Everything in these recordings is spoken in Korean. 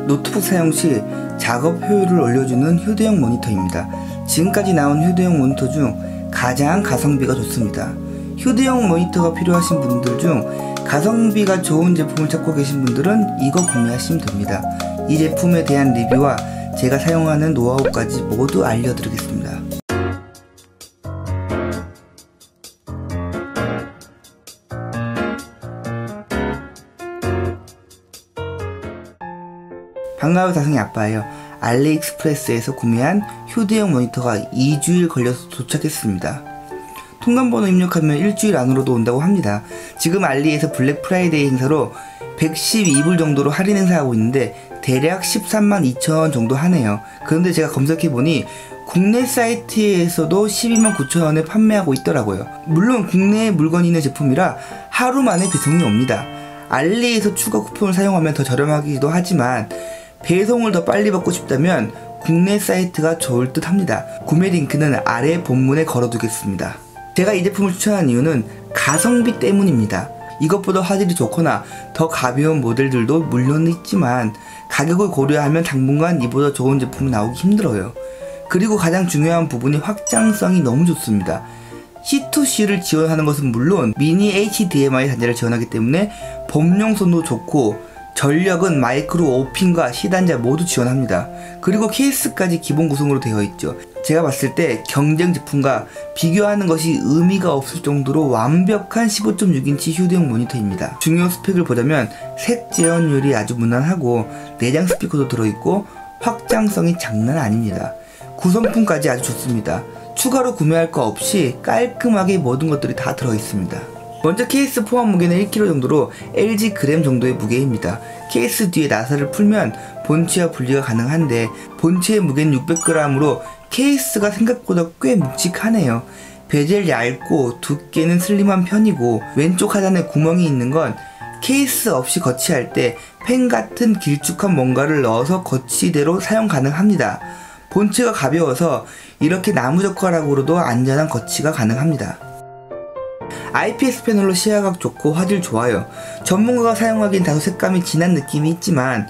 노트북 사용 시 작업 효율을 올려주는 휴대용 모니터입니다. 지금까지 나온 휴대용 모니터 중 가장 가성비가 좋습니다. 휴대용 모니터가 필요하신 분들 중 가성비가 좋은 제품을 찾고 계신 분들은 이거 구매하시면 됩니다. 이 제품에 대한 리뷰와 제가 사용하는 노하우까지 모두 알려드리겠습니다. 반가워 다성이 아빠예요. 알리익스프레스에서 구매한 휴대용 모니터가 2주일 걸려서 도착했습니다. 통관번호 입력하면 일주일 안으로도 온다고 합니다. 지금 알리에서 블랙 프라이데이 행사로 112불 정도로 할인 행사하고 있는데 대략 132,000원 정도 하네요. 그런데 제가 검색해보니 국내 사이트에서도 129,000원에 판매하고 있더라고요. 물론 국내에 물건이 있는 제품이라 하루 만에 배송이 옵니다. 알리에서 추가 쿠폰을 사용하면 더 저렴하기도 하지만 배송을 더 빨리 받고 싶다면 국내 사이트가 좋을 듯 합니다. 구매 링크는 아래 본문에 걸어두겠습니다. 제가 이 제품을 추천한 이유는 가성비 때문입니다. 이것보다 화질이 좋거나 더 가벼운 모델들도 물론 있지만 가격을 고려하면 당분간 이보다 좋은 제품이 나오기 힘들어요. 그리고 가장 중요한 부분이 확장성이 너무 좋습니다. C2C를 지원하는 것은 물론 미니 HDMI 단자를 지원하기 때문에 범용성도 좋고 전력은 마이크로 5핀과 C단자 모두 지원합니다. 그리고 케이스까지 기본 구성으로 되어 있죠. 제가 봤을 때 경쟁 제품과 비교하는 것이 의미가 없을 정도로 완벽한 15.6인치 휴대용 모니터입니다. 중요 스펙을 보자면 색 재현율이 아주 무난하고 내장 스피커도 들어있고 확장성이 장난 아닙니다. 구성품까지 아주 좋습니다. 추가로 구매할 거 없이 깔끔하게 모든 것들이 다 들어있습니다. 먼저 케이스 포함 무게는 1kg 정도로 LG 그램 정도의 무게입니다. 케이스 뒤에 나사를 풀면 본체와 분리가 가능한데 본체의 무게는 600g으로 케이스가 생각보다 꽤 묵직하네요. 베젤 얇고 두께는 슬림한 편이고 왼쪽 하단에 구멍이 있는 건 케이스 없이 거치할 때 펜 같은 길쭉한 뭔가를 넣어서 거치대로 사용 가능합니다. 본체가 가벼워서 이렇게 나무젓가락으로도 안전한 거치가 가능합니다. IPS 패널로 시야각 좋고 화질 좋아요. 전문가가 사용하기엔 다소 색감이 진한 느낌이 있지만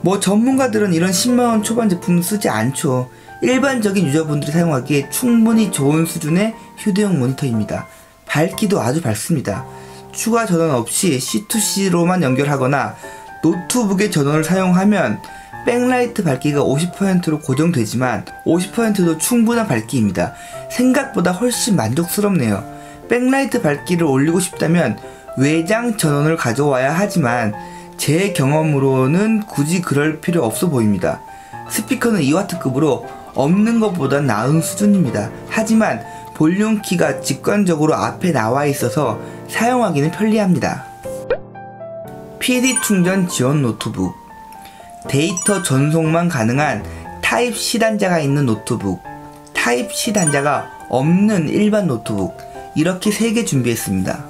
뭐 전문가들은 이런 10만원 초반 제품은 쓰지 않죠. 일반적인 유저분들이 사용하기에 충분히 좋은 수준의 휴대용 모니터입니다. 밝기도 아주 밝습니다. 추가 전원 없이 C2C로만 연결하거나 노트북의 전원을 사용하면 백라이트 밝기가 50%로 고정되지만 50%도 충분한 밝기입니다. 생각보다 훨씬 만족스럽네요. 백라이트 밝기를 올리고 싶다면 외장 전원을 가져와야 하지만 제 경험으로는 굳이 그럴 필요 없어 보입니다. 스피커는 2W급으로 없는 것보다 나은 수준입니다. 하지만 볼륨 키가 직관적으로 앞에 나와 있어서 사용하기는 편리합니다. PD 충전 지원 노트북, 데이터 전송만 가능한 타입C 단자가 있는 노트북, 타입C 단자가 없는 일반 노트북, 이렇게 3개 준비했습니다.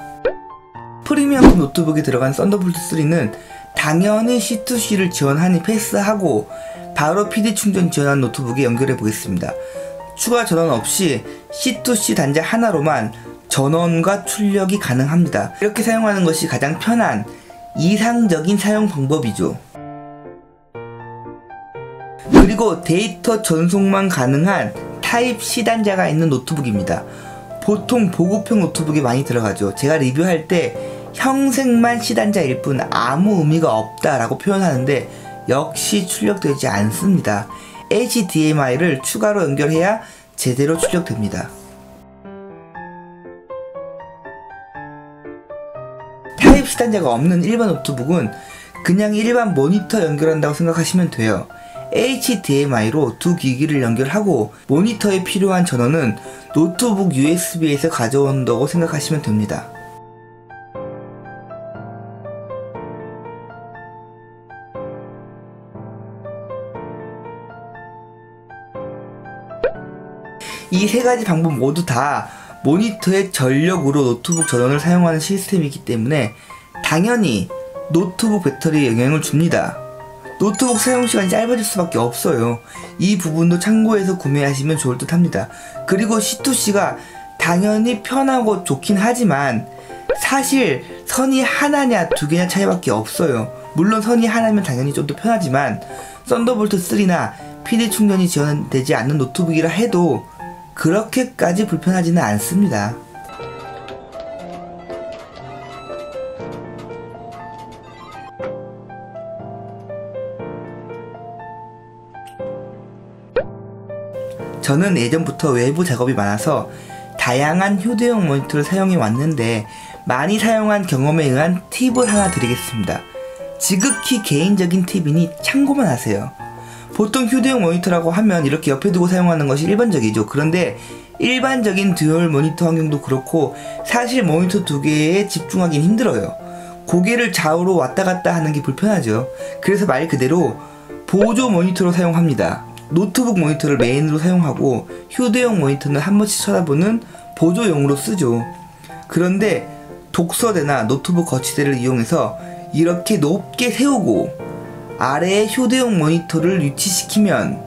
프리미엄 노트북에 들어간 썬더볼트 3는 당연히 C2C를 지원하니 패스하고 바로 PD 충전 지원한 노트북에 연결해 보겠습니다. 추가 전원 없이 C2C 단자 하나로만 전원과 출력이 가능합니다. 이렇게 사용하는 것이 가장 편한 이상적인 사용 방법이죠. 그리고 데이터 전송만 가능한 타입C 단자가 있는 노트북입니다. 보통 보급형 노트북에 많이 들어가죠. 제가 리뷰할 때 형색만 C단자일 뿐 아무 의미가 없다라고 표현하는데 역시 출력되지 않습니다. HDMI를 추가로 연결해야 제대로 출력됩니다. 타입C 단자가 없는 일반 노트북은 그냥 일반 모니터 연결한다고 생각하시면 돼요. HDMI로 두 기기를 연결하고 모니터에 필요한 전원은 노트북 USB에서 가져온다고 생각하시면 됩니다. 이 세 가지 방법 모두 다 모니터의 전력으로 노트북 전원을 사용하는 시스템이기 때문에 당연히 노트북 배터리에 영향을 줍니다. 노트북 사용시간이 짧아질 수밖에 없어요. 이 부분도 참고해서 구매하시면 좋을 듯 합니다. 그리고 C2C가 당연히 편하고 좋긴 하지만 사실 선이 하나냐 두 개냐 차이밖에 없어요. 물론 선이 하나면 당연히 좀 더 편하지만 썬더볼트 3나 PD 충전이 지원되지 않는 노트북이라 해도 그렇게까지 불편하지는 않습니다. 저는 예전부터 외부 작업이 많아서 다양한 휴대용 모니터를 사용해 왔는데 많이 사용한 경험에 의한 팁을 하나 드리겠습니다. 지극히 개인적인 팁이니 참고만 하세요. 보통 휴대용 모니터라고 하면 이렇게 옆에 두고 사용하는 것이 일반적이죠. 그런데 일반적인 듀얼 모니터 환경도 그렇고 사실 모니터 두 개에 집중하기는 힘들어요. 고개를 좌우로 왔다 갔다 하는 게 불편하죠. 그래서 말 그대로 보조 모니터로 사용합니다. 노트북 모니터를 메인으로 사용하고 휴대용 모니터는 한 번씩 쳐다보는 보조용으로 쓰죠. 그런데 독서대나 노트북 거치대를 이용해서 이렇게 높게 세우고 아래에 휴대용 모니터를 위치시키면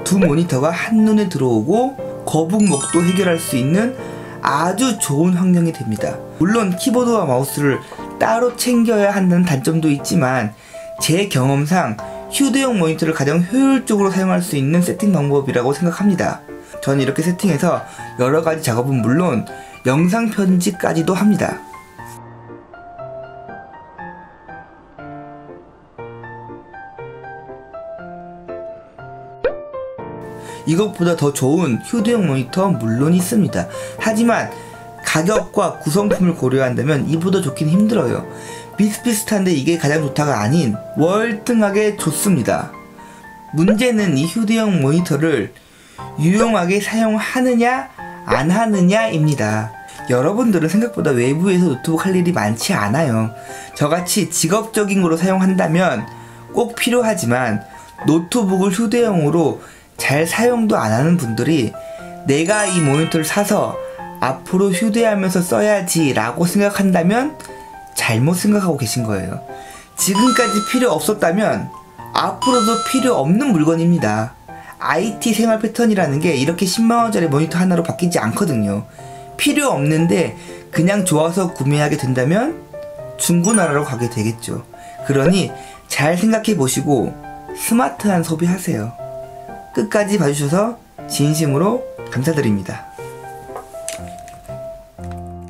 두 모니터가 한눈에 들어오고 거북목도 해결할 수 있는 아주 좋은 환경이 됩니다. 물론 키보드와 마우스를 따로 챙겨야 한다는 단점도 있지만 제 경험상 휴대용 모니터를 가장 효율적으로 사용할 수 있는 세팅 방법이라고 생각합니다. 저는 이렇게 세팅해서 여러가지 작업은 물론 영상 편집까지도 합니다. 이것보다 더 좋은 휴대용 모니터 물론 있습니다. 하지만 가격과 구성품을 고려한다면 이보다 좋긴 힘들어요. 비슷비슷한데 이게 가장 좋다가 아닌 월등하게 좋습니다. 문제는 이 휴대용 모니터를 유용하게 사용하느냐 안 하느냐입니다. 여러분들은 생각보다 외부에서 노트북 할 일이 많지 않아요. 저같이 직업적인 거로 사용한다면 꼭 필요하지만 노트북을 휴대용으로 잘 사용도 안 하는 분들이 내가 이 모니터를 사서 앞으로 휴대하면서 써야지 라고 생각한다면 잘못 생각하고 계신 거예요. 지금까지 필요 없었다면 앞으로도 필요 없는 물건입니다. IT 생활 패턴이라는 게 이렇게 10만원짜리 모니터 하나로 바뀌지 않거든요. 필요 없는데 그냥 좋아서 구매하게 된다면 중고나라로 가게 되겠죠. 그러니 잘 생각해 보시고 스마트한 소비하세요. 끝까지 봐주셔서 진심으로 감사드립니다.